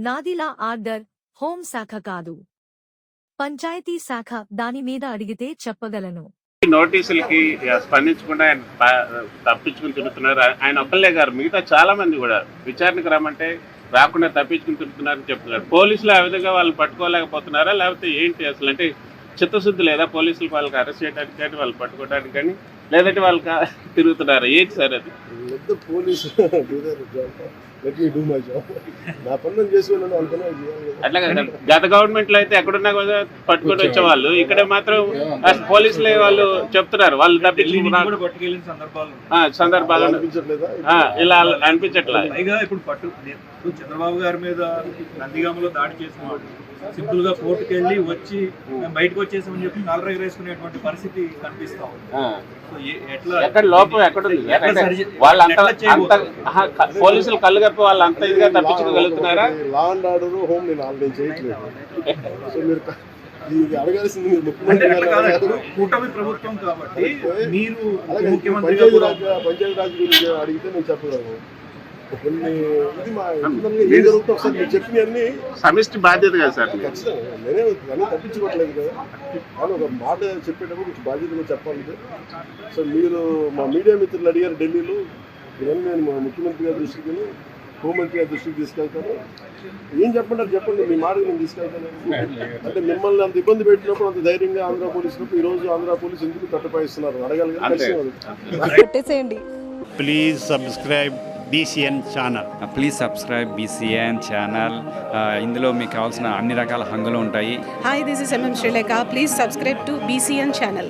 నాదిలా order home శాఖ కాదు, పంచాయతీ శాఖ. దాని మీద అడిగితే చెప్పగలను. నోటీసులకి స్పందించకుండా ఆయన తప్పించుకుని తిరుగుతున్నారు. ఆయన ఒక్కళ్ళే గారు, మిగతా చాలా మంది కూడా విచారణకు రమ్మంటే రాకుండా తప్పించుకుని తిరుగుతున్నారని చెప్తున్నారు. పోలీసులు ఆ విధంగా వాళ్ళు పట్టుకోలేకపోతున్నారా, లేకపోతే ఏంటి అసలు? అంటే చిత్తశుద్ధి లేదా పోలీసులు వాళ్ళకి అరెస్ట్ చేయడానికి కానీ వాళ్ళు పట్టుకోవడానికి కానీ, లేదంటే వాళ్ళకి తిరుగుతున్నారా? ఏంటి సార్ అది? అట్లా కదా, గత గవర్నమెంట్ లో అయితే ఎక్కడున్నా కూడా పట్టుకొని వచ్చేవాళ్ళు, ఇక్కడ మాత్రం పోలీసులే వాళ్ళు చెప్తున్నారు వాళ్ళు తప్పించుకున్న సందర్భాలు ఇలా అనిపించట్లా. పైగా ఇప్పుడు చంద్రబాబు గారి మీద నందిగామలో దాడి చేసిన వాళ్ళు సింపుల్ గా కోర్టుకు వెళ్ళి వచ్చి బయటకు వచ్చేసామని చెప్పి నల్లర ఎగరేసుకునేటువంటి పరిస్థితి కనిపిస్తా ఉంది. ఎక్కడ లోపం ఎక్కడుంది? వాళ్ళంతా పోలీసులు కళ్ళు కప్పి వాళ్ళు అంత ఇదిగా తప్పించుకోగలుగుతున్నారా? లా అండ్ ఆర్డర్ హోమ్ నేను చేయట్లేదు. సో మీరు అడగాల్సింది కూటమి ప్రభుత్వం కాబట్టి మీరు పంచాయతీ రాజ్ గురించి అడిగితే నేను చెప్పగలను. చెప్పినవన్నీ సమిష్టి బాధ్యత కదా సార్. ఖచ్చితంగా నేనే అన్నీ తప్పించుకోవట్లేదు కదా, కానీ ఒక మాట చెప్పేటప్పుడు కొంచెం బాధ్యతగా చెప్పాలి. సో మీరు మా మీడియా మిత్రులు అడిగారు ఢిల్లీలో, ఇవన్నీ నేను మా ముఖ్యమంత్రి గారి దృష్టికి, హోంమంత్రి గారి దృష్టికి తీసుకెళ్తాను. ఏం చెప్పంటారు చెప్పండి, మీ మాటకు నేను తీసుకెళ్తాను. అంటే మిమ్మల్ని అంత ఇబ్బంది పెట్టినప్పుడు, అంత ధైర్యంగా ఆంధ్ర పోలీసులకు ఈరోజు ఆంధ్ర పోలీసు ఎందుకు తట్టపాయిస్తున్నారు అడగాలి కదా. Please subscribe BCN channel. Please subscribe BCN channel. ఇందులో మీకు కావాల్సిన అన్ని రకాల హంగులు ఉంటాయి. Hi, this is MM Sri Lanka. Please subscribe to BCN channel.